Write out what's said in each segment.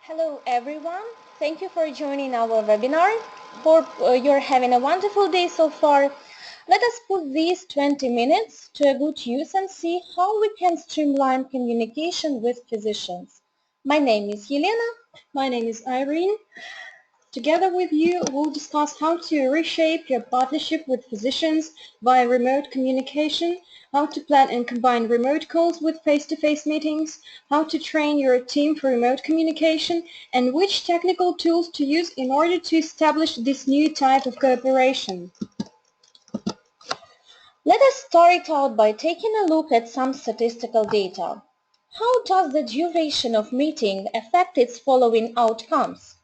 Hello everyone, thank you for joining our webinar. Hope you're having a wonderful day so far. Let us put these 20 minutes to a good use and see how we can streamline communication with physicians. My name is Yelena. My name is Irene. Together with you, we'll discuss how to reshape your partnership with physicians via remote communication, how to plan and combine remote calls with face-to-face meetings, how to train your team for remote communication, and which technical tools to use in order to establish this new type of cooperation. Let us start out by taking a look at some statistical data. How does the duration of meeting affect its following outcomes?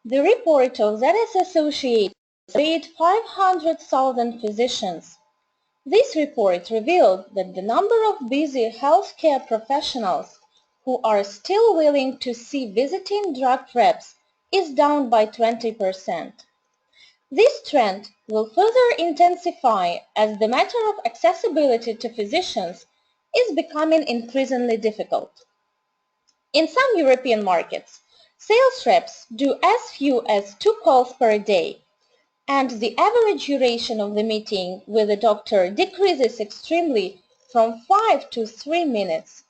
The report of ZS Associates surveyed 500,000 physicians. This report revealed that the number of busy healthcare professionals who are still willing to see visiting drug reps is down by 20%. This trend will further intensify as the matter of accessibility to physicians is becoming increasingly difficult. In some European markets, sales reps do as few as 2 calls per day, and the average duration of the meeting with a doctor decreases extremely from 5 to 3 minutes.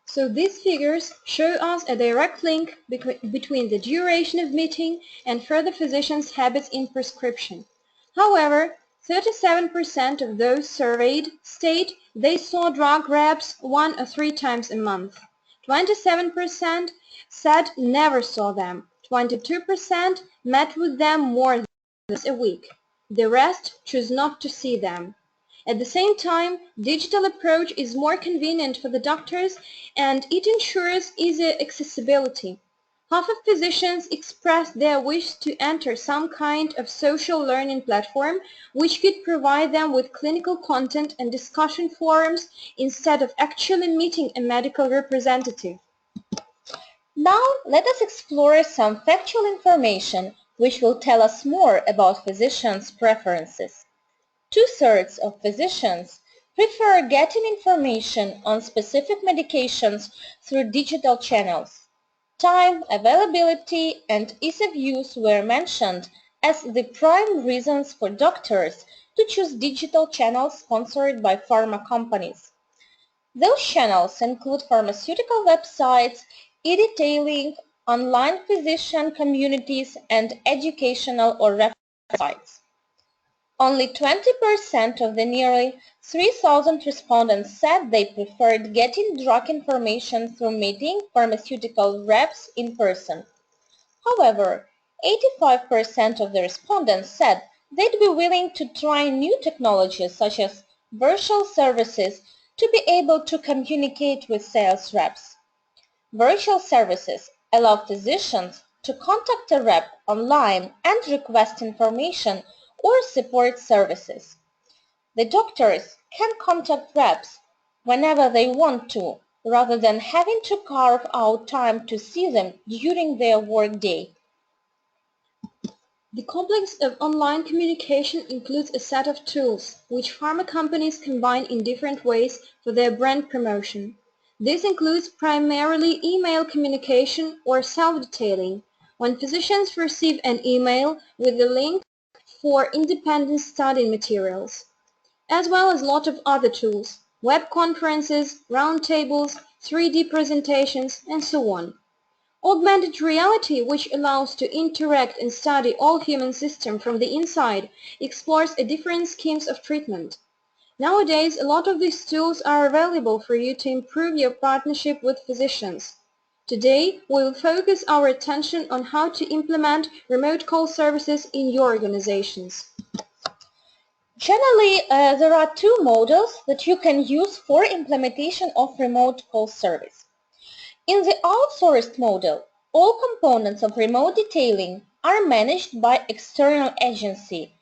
So these figures show us a direct link between the duration of meeting and further physicians' habits in prescription. However, 37% of those surveyed state they saw drug reps 1 or 3 times a month. 27% said never saw them. 22% met with them more than once a week. The rest choose not to see them. At the same time, digital approach is more convenient for the doctors and it ensures easier accessibility. Half of physicians expressed their wish to enter some kind of social learning platform which could provide them with clinical content and discussion forums instead of actually meeting a medical representative. Now let us explore some factual information which will tell us more about physicians' preferences. 2/3 of physicians prefer getting information on specific medications through digital channels. Time, availability, and ease of use were mentioned as the prime reasons for doctors to choose digital channels sponsored by pharma companies. Those channels include pharmaceutical websites, e-detailing, online physician communities, and educational or reference sites. Only 20% of the nearly 3,000 respondents said they preferred getting drug information through meeting pharmaceutical reps in person. However, 85% of the respondents said they'd be willing to try new technologies such as virtual services to be able to communicate with sales reps. Virtual services allow physicians to contact a rep online and request information or support services. The doctors can contact reps whenever they want to, rather than having to carve out time to see them during their workday. The complex of online communication includes a set of tools which pharma companies combine in different ways for their brand promotion. This includes primarily email communication or self-detailing, when physicians receive an email with a link for independent study materials, as well as a lot of other tools, web conferences, roundtables, 3D presentations, and so on. Augmented reality, which allows to interact and study all human systems from the inside, explores a different schemes of treatment. Nowadays, a lot of these tools are available for you to improve your partnership with physicians. Today, we will focus our attention on how to implement remote call services in your organizations. Generally, there are two models that you can use for implementation of remote call service. In the outsourced model, all components of remote detailing are managed by external agency,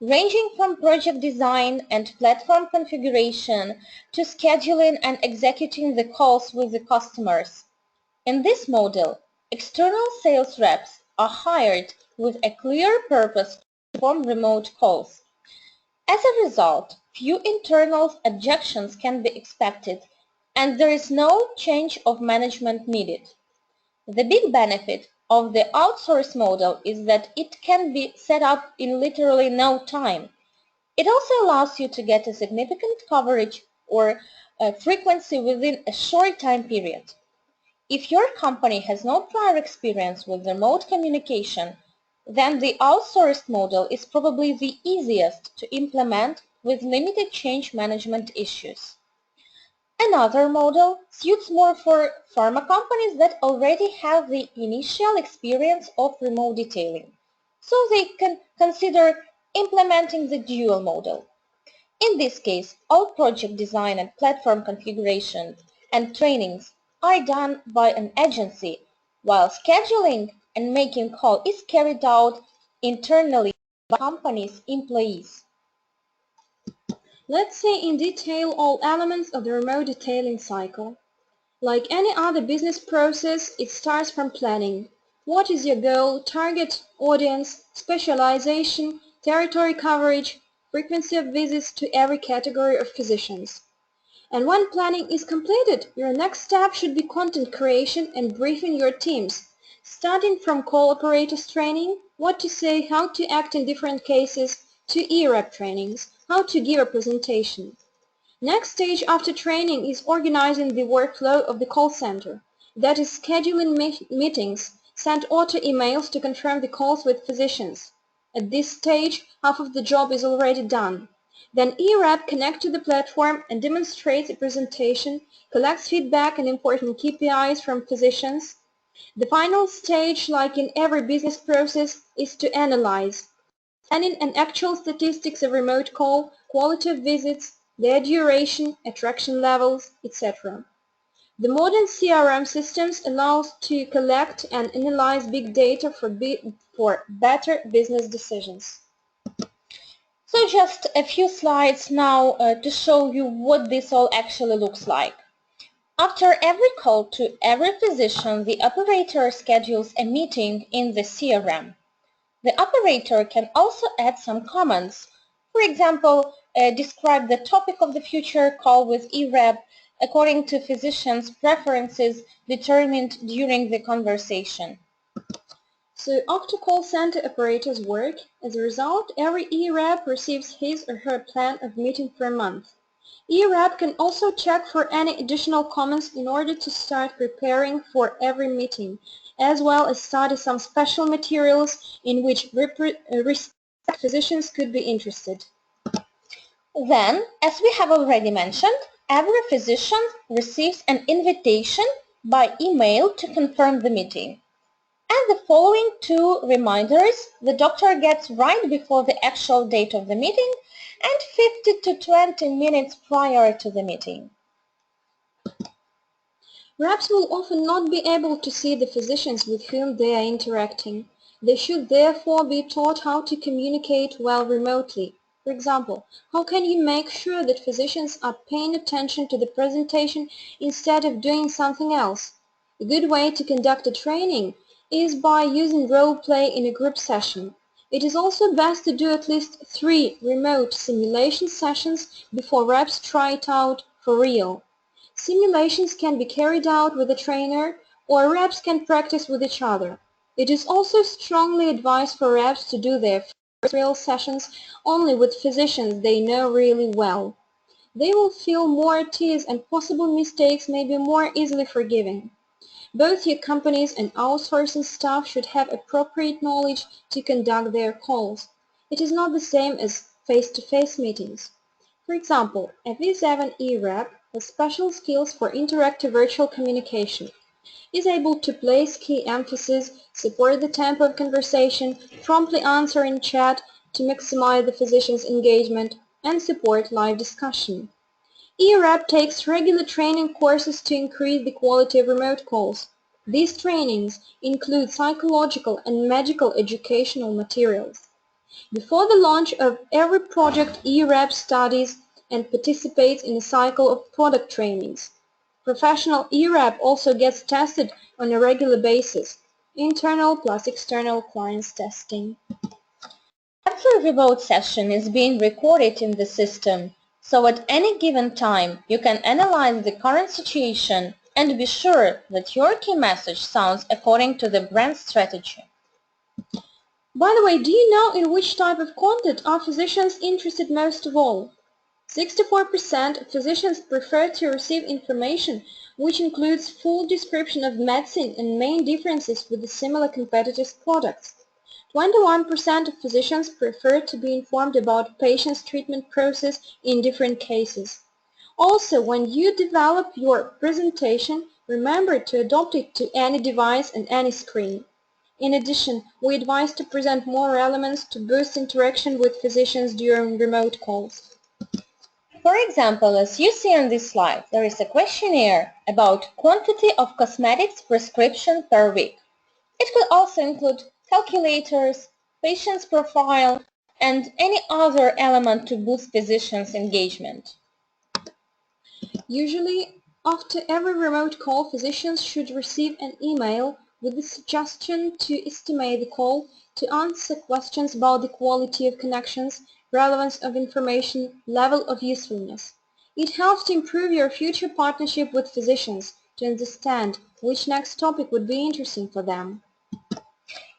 ranging from project design and platform configuration to scheduling and executing the calls with the customers. In this model, external sales reps are hired with a clear purpose to perform remote calls. As a result, few internal objections can be expected, and there is no change of management needed. The big benefit of the outsourced model is that it can be set up in literally no time. It also allows you to get a significant coverage or frequency within a short time period. If your company has no prior experience with remote communication, then the outsourced model is probably the easiest to implement with limited change management issues. Another model suits more for pharma companies that already have the initial experience of remote detailing, so they can consider implementing the dual model. In this case, all project design and platform configuration and trainings are done by an agency, while scheduling and making call is carried out internally by company's employees. Let's say in detail all elements of the remote detailing cycle. Like any other business process, it starts from planning. What is your goal, target audience, specialization, territory coverage, frequency of visits to every category of physicians? And when planning is completed, your next step should be content creation and briefing your teams, starting from call operators training, what to say, how to act in different cases, to eRep trainings, how to give a presentation. Next stage after training is organizing the workflow of the call center. That is scheduling meetings, send auto emails to confirm the calls with physicians. At this stage, half of the job is already done. Then eRep connects to the platform and demonstrates a presentation, collects feedback and important KPIs from physicians. The final stage, like in every business process, is to analyze. Planning and actual statistics of remote call, quality of visits, their duration, attraction levels, etc. The modern CRM systems allow us to collect and analyze big data for better business decisions. So just a few slides now to show you what this all actually looks like. After every call to every physician, the operator schedules a meeting in the CRM. The operator can also add some comments. For example, describe the topic of the future call with eRep according to physicians' preferences determined during the conversation. So after call center operators work, as a result, every eRep receives his or her plan of meeting for a month. eRep can also check for any additional comments in order to start preparing for every meeting, as well as study some special materials in which respected physicians could be interested. Then, as we have already mentioned, every physician receives an invitation by email to confirm the meeting. And the following two reminders the doctor gets right before the actual date of the meeting and 50 to 20 minutes prior to the meeting. Reps will often not be able to see the physicians with whom they are interacting. They should therefore be taught how to communicate well remotely. For example, how can you make sure that physicians are paying attention to the presentation instead of doing something else? A good way to conduct a training is by using role play in a group session. It is also best to do at least 3 remote simulation sessions before reps try it out for real. Simulations can be carried out with a trainer, or reps can practice with each other. It is also strongly advised for reps to do their first real sessions only with physicians they know really well. They will feel more at ease and possible mistakes may be more easily forgiven. Both your companies and outsourcing staff should have appropriate knowledge to conduct their calls. It is not the same as face-to-face meetings. For example, a Viseven eRep has special skills for interactive virtual communication, is able to place key emphasis, support the tempo of conversation, promptly answer in chat to maximize the physician's engagement, and support live discussion. eRep takes regular training courses to increase the quality of remote calls. These trainings include psychological and medical educational materials. Before the launch of every project, eRep studies and participates in a cycle of product trainings. Professional eRep also gets tested on a regular basis, internal plus external clients testing. Every remote session is being recorded in the system, so at any given time you can analyze the current situation, and be sure that your key message sounds according to the brand strategy. By the way, do you know in which type of content are physicians interested most of all? 64% of physicians prefer to receive information which includes full description of medicine and main differences with the similar competitors' products. 21% of physicians prefer to be informed about patients' treatment process in different cases. Also, when you develop your presentation, remember to adopt it to any device and any screen. In addition, we advise to present more relevance to boost interaction with physicians during remote calls. For example, as you see on this slide, there is a questionnaire about quantity of cosmetics prescription per week. It could also include calculators, patient's profile, and any other element to boost physicians' engagement. Usually, after every remote call, physicians should receive an email with the suggestion to estimate the call, to answer questions about the quality of connections, relevance of information, level of usefulness. It helps to improve your future partnership with physicians, to understand which next topic would be interesting for them.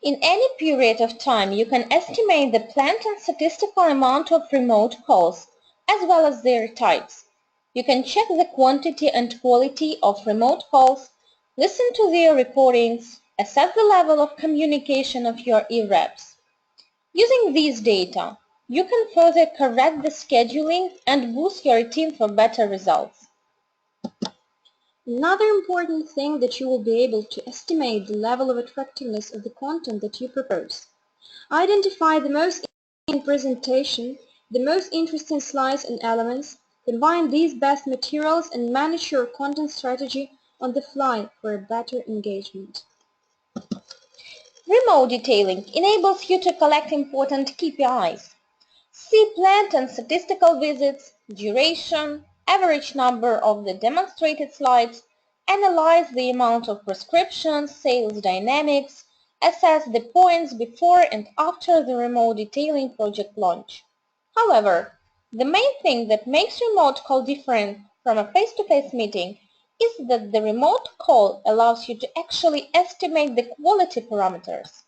In any period of time, you can estimate the planned and statistical amount of remote calls, as well as their types. You can check the quantity and quality of remote calls, listen to their recordings, assess the level of communication of your eReps. Using these data, you can further correct the scheduling and boost your team for better results. Another important thing that you will be able to estimate the level of attractiveness of the content that you propose. Identify the most interesting presentation, the most interesting slides and elements, combine these best materials and manage your content strategy on the fly for a better engagement. Remote detailing enables you to collect important KPIs. See planned and statistical visits, duration, average number of the demonstrated slides, analyze the amount of prescriptions, sales dynamics, assess the points before and after the remote detailing project launch. However, the main thing that makes remote call different from a face-to-face meeting is that the remote call allows you to actually estimate the quality parameters.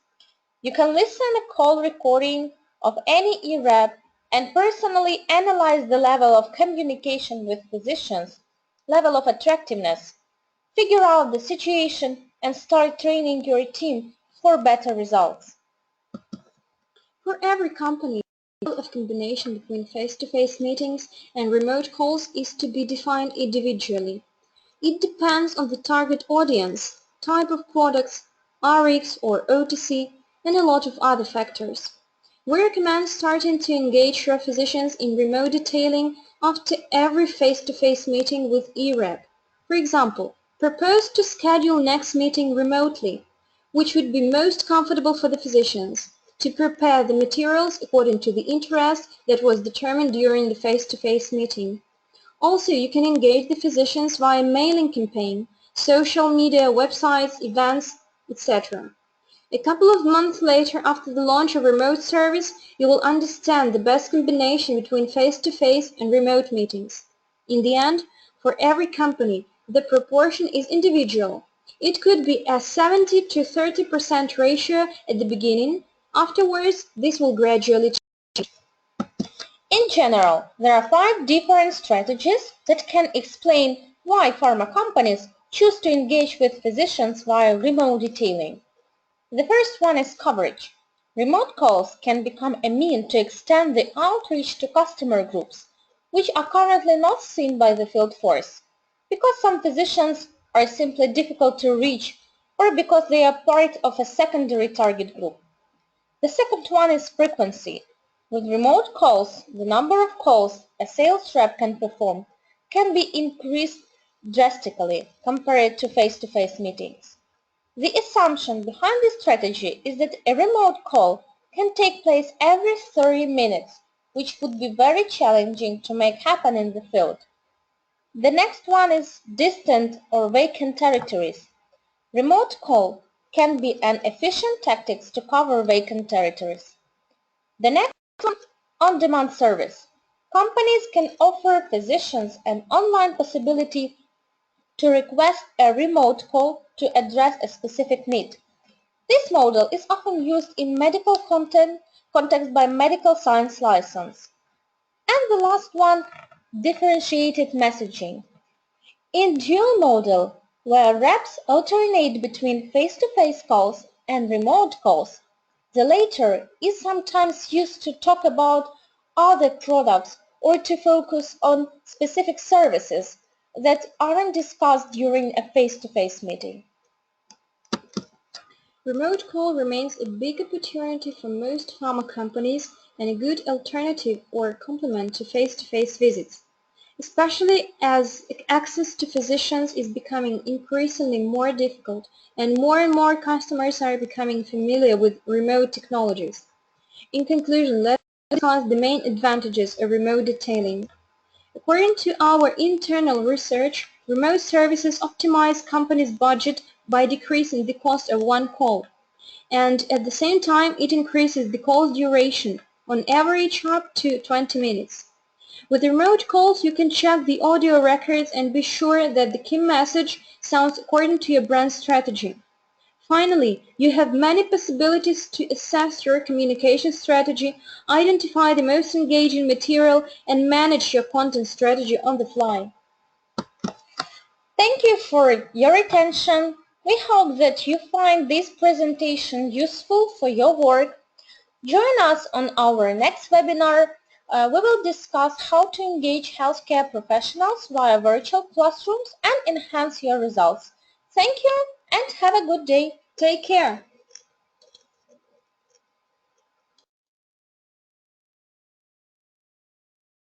You can listen to a call recording of any eRep and personally analyze the level of communication with physicians, level of attractiveness, figure out the situation, and start training your team for better results. For every company, the level of combination between face-to-face meetings and remote calls is to be defined individually. It depends on the target audience, type of products, Rx or OTC, and a lot of other factors. We recommend starting to engage your physicians in remote detailing after every face-to-face meeting with eRep. For example, propose to schedule next meeting remotely, which would be most comfortable for the physicians, to prepare the materials according to the interest that was determined during the face-to-face meeting. Also, you can engage the physicians via mailing campaign, social media, websites, events, etc. A couple of months later, after the launch of remote service, you will understand the best combination between face-to-face and remote meetings. In the end, for every company, the proportion is individual. It could be a 70 to 30% ratio at the beginning. Afterwards, this will gradually change. In general, there are 5 different strategies that can explain why pharma companies choose to engage with physicians via remote detailing. The first one is coverage. Remote calls can become a means to extend the outreach to customer groups, which are currently not seen by the field force, because some physicians are simply difficult to reach or because they are part of a secondary target group. The second one is frequency. With remote calls, the number of calls a sales rep can perform can be increased drastically compared to face-to-face meetings. The assumption behind this strategy is that a remote call can take place every 30 minutes, which would be very challenging to make happen in the field. The next one is distant or vacant territories. Remote call can be an efficient tactic to cover vacant territories. The next one, on-demand service. Companies can offer physicians an online possibility to request a remote call to address a specific need. This model is often used in medical context by medical science license. And the last one, differentiated messaging. In dual model, where reps alternate between face-to-face calls and remote calls, the latter is sometimes used to talk about other products or to focus on specific services that aren't discussed during a face-to-face meeting. Remote call remains a big opportunity for most pharma companies and a good alternative or complement to face-to-face visits, especially as access to physicians is becoming increasingly more difficult and more customers are becoming familiar with remote technologies. In conclusion, let's discuss the main advantages of remote detailing. According to our internal research, remote services optimize companies' budget by decreasing the cost of one call, and at the same time it increases the call duration, on average up to 20 minutes. With remote calls, you can check the audio records and be sure that the key message sounds according to your brand strategy. Finally, you have many possibilities to assess your communication strategy, identify the most engaging material, and manage your content strategy on the fly. Thank you for your attention. We hope that you find this presentation useful for your work. Join us on our next webinar. We will discuss how to engage healthcare professionals via virtual classrooms and enhance your results. Thank you and have a good day. Take care.